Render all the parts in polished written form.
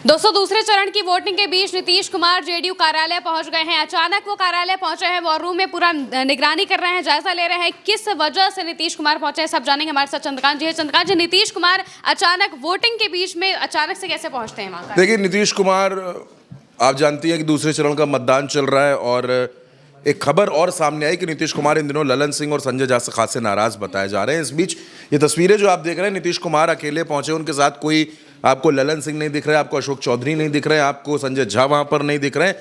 दोस्तों, दूसरे चरण की वोटिंग के बीच नीतीश कुमार जेडीयू कार्यालय पहुंच गए हैं। अचानक वो कार्यालय पहुंचे हैं, वॉर रूम में पूरा निगरानी कर रहे हैं, जायजा ले रहे हैं किस वजह से नीतीश कुमार पहुंचे हैं, सब जानेंगे। हमारे साथ चंद्रकांत जी है। चंद्रकांत जी, नीतीश कुमार अचानक वोटिंग के बीच में अचानक से कैसे पहुंचते हैं वहां? देखिए, नीतीश कुमार, आप जानती हैं कि दूसरे चरण का मतदान चल रहा है और एक खबर और सामने आई कि नीतीश कुमार इन दिनों ललन सिंह और संजय झा से खासे नाराज बताए जा रहे हैं। इस बीच ये तस्वीरें जो आप देख रहे हैं, नीतीश कुमार अकेले पहुंचे, उनके साथ कोई आपको ललन सिंह नहीं दिख रहा है, आपको अशोक चौधरी नहीं दिख रहे हैं, आपको संजय झा वहां पर नहीं दिख रहे हैं।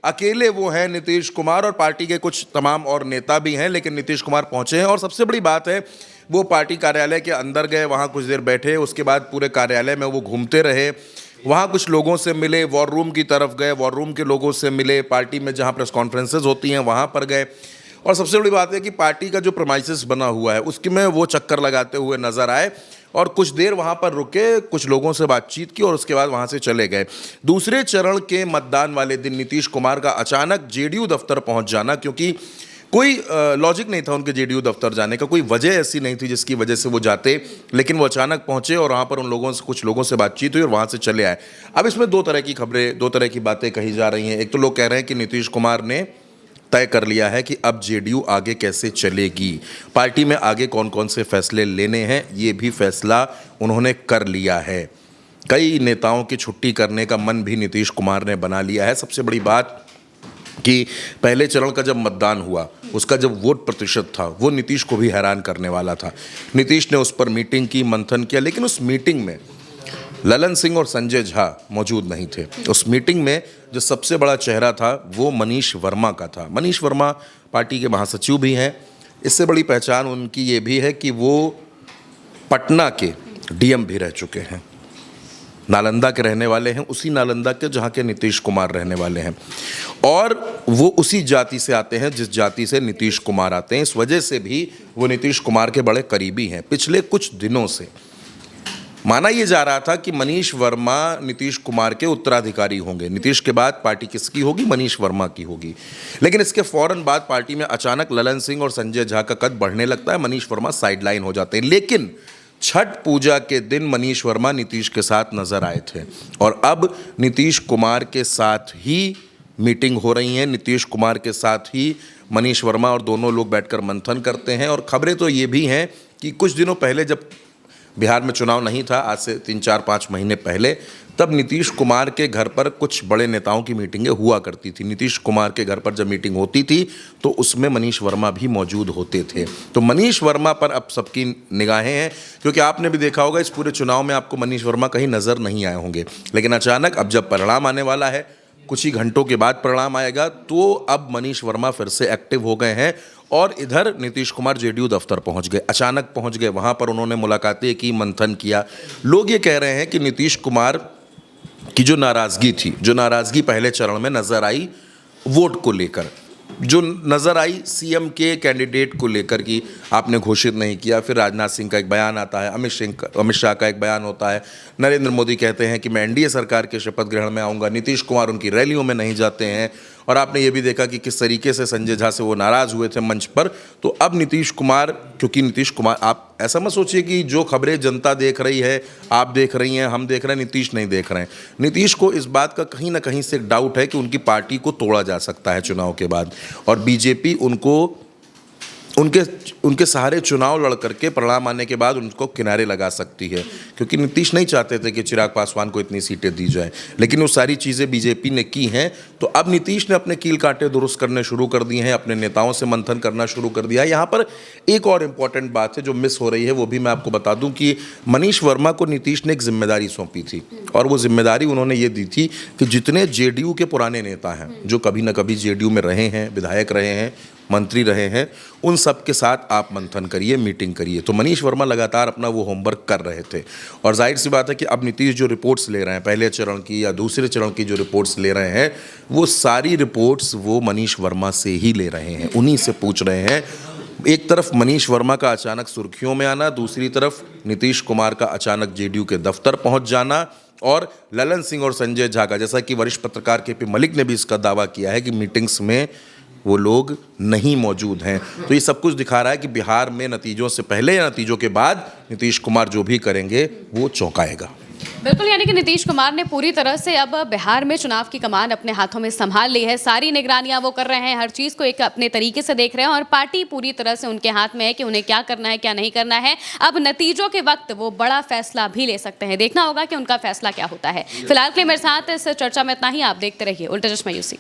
अकेले वो हैं नीतीश कुमार, और पार्टी के कुछ तमाम और नेता भी हैं, लेकिन नीतीश कुमार पहुंचे हैं। और सबसे बड़ी बात है, वो पार्टी कार्यालय के अंदर गए, वहां कुछ देर बैठे, उसके बाद पूरे कार्यालय में वो घूमते रहे, वहाँ कुछ लोगों से मिले, वॉर रूम की तरफ गए, वॉर रूम के लोगों से मिले, पार्टी में जहाँ प्रेस कॉन्फ्रेंसेज होती हैं वहाँ पर गए। और सबसे बड़ी बात है कि पार्टी का जो प्रेमाइसेस बना हुआ है उसके में वो चक्कर लगाते हुए नजर आए और कुछ देर वहाँ पर रुके, कुछ लोगों से बातचीत की और उसके बाद वहाँ से चले गए। दूसरे चरण के मतदान वाले दिन नीतीश कुमार का अचानक जेडीयू दफ्तर पहुँच जाना, क्योंकि कोई लॉजिक नहीं था उनके जेडीयू दफ्तर जाने का, कोई वजह ऐसी नहीं थी जिसकी वजह से वो जाते, लेकिन वो अचानक पहुंचे और वहाँ पर उन लोगों से, कुछ लोगों से बातचीत हुई और वहाँ से चले आए। अब इसमें दो तरह की खबरें, दो तरह की बातें कही जा रही हैं। एक तो लोग कह रहे हैं कि नीतीश कुमार ने तय कर लिया है कि अब जेडीयू आगे कैसे चलेगी, पार्टी में आगे कौन कौन से फैसले लेने हैं, ये भी फैसला उन्होंने कर लिया है। कई नेताओं की छुट्टी करने का मन भी नीतीश कुमार ने बना लिया है। सबसे बड़ी बात कि पहले चरण का जब मतदान हुआ, उसका जब वोट प्रतिशत था, वो नीतीश को भी हैरान करने वाला था। नीतीश ने उस पर मीटिंग की, मंथन किया, लेकिन उस मीटिंग में ललन सिंह और संजय झा मौजूद नहीं थे। उस मीटिंग में जो सबसे बड़ा चेहरा था वो मनीष वर्मा का था। मनीष वर्मा पार्टी के महासचिव भी हैं। इससे बड़ी पहचान उनकी ये भी है कि वो पटना के डीएम भी रह चुके हैं, नालंदा के रहने वाले हैं, उसी नालंदा के जहाँ के नीतीश कुमार रहने वाले हैं, और वो उसी जाति से आते हैं जिस जाति से नीतीश कुमार आते हैं। इस वजह से भी वो नीतीश कुमार के बड़े करीबी हैं। पिछले कुछ दिनों से माना ये जा रहा था कि मनीष वर्मा नीतीश कुमार के उत्तराधिकारी होंगे, नीतीश के बाद पार्टी किसकी होगी, मनीष वर्मा की होगी। लेकिन इसके फौरन बाद पार्टी में अचानक ललन सिंह और संजय झा का कद बढ़ने लगता है, मनीष वर्मा साइडलाइन हो जाते हैं। लेकिन छठ पूजा के दिन मनीष वर्मा नीतीश के साथ नजर आए थे और अब नीतीश कुमार के साथ ही मीटिंग हो रही है, नीतीश कुमार के साथ ही मनीष वर्मा और दोनों लोग बैठकर मंथन करते हैं। और खबरें तो ये भी हैं कि कुछ दिनों पहले, जब बिहार में चुनाव नहीं था, आज से 3-4-5 महीने पहले, तब नीतीश कुमार के घर पर कुछ बड़े नेताओं की मीटिंगें हुआ करती थी। नीतीश कुमार के घर पर जब मीटिंग होती थी तो उसमें मनीष वर्मा भी मौजूद होते थे। तो मनीष वर्मा पर अब सबकी निगाहें हैं, क्योंकि आपने भी देखा होगा इस पूरे चुनाव में आपको मनीष वर्मा कहीं नज़र नहीं आए होंगे। लेकिन अचानक अब जब परिणाम आने वाला है, कुछ ही घंटों के बाद परिणाम आएगा, तो अब मनीष वर्मा फिर से एक्टिव हो गए हैं और इधर नीतीश कुमार जेडीयू दफ्तर पहुंच गए, अचानक पहुंच गए। वहां पर उन्होंने मुलाकातें की, मंथन किया। लोग ये कह रहे हैं कि नीतीश कुमार की जो नाराज़गी थी, जो नाराज़गी पहले चरण में नज़र आई वोट को लेकर, जो नज़र आई सीएम के कैंडिडेट को लेकर कि आपने घोषित नहीं किया, फिर राजनाथ सिंह का एक बयान आता है, अमित शाह का एक बयान होता है, नरेंद्र मोदी कहते हैं कि मैं एनडीए सरकार के शपथ ग्रहण में आऊँगा, नीतीश कुमार उनकी रैलियों में नहीं जाते हैं। और आपने ये भी देखा कि किस तरीके से संजय झा से वो नाराज़ हुए थे मंच पर। तो अब नीतीश कुमार, क्योंकि नीतीश कुमार, आप ऐसा मत सोचिए कि जो खबरें जनता देख रही है, आप देख रही हैं, हम देख रहे हैं, नीतीश नहीं देख रहे हैं। नीतीश को इस बात का कहीं ना कहीं से एक डाउट है कि उनकी पार्टी को तोड़ा जा सकता है चुनाव के बाद, और बीजेपी उनको उनके सहारे चुनाव लड़ करके परिणाम आने के बाद उनको किनारे लगा सकती है, क्योंकि नीतीश नहीं चाहते थे कि चिराग पासवान को इतनी सीटें दी जाए, लेकिन वो सारी चीज़ें बीजेपी ने की हैं। तो अब नीतीश ने अपने कील कांटे दुरुस्त करने शुरू कर दिए हैं, अपने नेताओं से मंथन करना शुरू कर दिया है। यहाँ पर एक और इम्पॉर्टेंट बात है जो मिस हो रही है, वो भी मैं आपको बता दूँ कि मनीष वर्मा को नीतीश ने एक जिम्मेदारी सौंपी थी, और वो जिम्मेदारी उन्होंने ये दी थी कि जितने जेडीयू के पुराने नेता हैं, जो कभी ना कभी जेडीयू में रहे हैं, विधायक रहे हैं, मंत्री रहे हैं, उन सब के साथ आप मंथन करिए, मीटिंग करिए। तो मनीष वर्मा लगातार अपना वो होमवर्क कर रहे थे, और जाहिर सी बात है कि अब नीतीश जो रिपोर्ट्स ले रहे हैं, पहले चरण की या दूसरे चरण की जो रिपोर्ट्स ले रहे हैं, वो सारी रिपोर्ट्स वो मनीष वर्मा से ही ले रहे हैं, उन्हीं से पूछ रहे हैं। एक तरफ मनीष वर्मा का अचानक सुर्खियों में आना, दूसरी तरफ नीतीश कुमार का अचानक जेडीयू के दफ्तर पहुंच जाना, और ललन सिंह और संजय झा का, जैसा कि वरिष्ठ पत्रकार केपी मलिक ने भी इसका दावा किया है कि मीटिंग्स में वो लोग नहीं मौजूद हैं। तो ये सब कुछ दिखा रहा है कि बिहार में नतीजों से पहले या नतीजों के बाद नीतीश कुमार जो भी करेंगे वो चौंकाएगा। बिल्कुल, यानी कि नीतीश कुमार ने पूरी तरह से अब बिहार में चुनाव की कमान अपने हाथों में संभाल ली है। सारी निगरानियां वो कर रहे हैं, हर चीज़ को एक अपने तरीके से देख रहे हैं और पार्टी पूरी तरह से उनके हाथ में है कि उन्हें क्या करना है, क्या नहीं करना है। अब नतीजों के वक्त वो बड़ा फैसला भी ले सकते हैं। देखना होगा कि उनका फैसला क्या होता है। फिलहाल के लिए मेरे साथ इस चर्चा में इतना ही। आप देखते रहिए उल्टा चश्मा यूसी।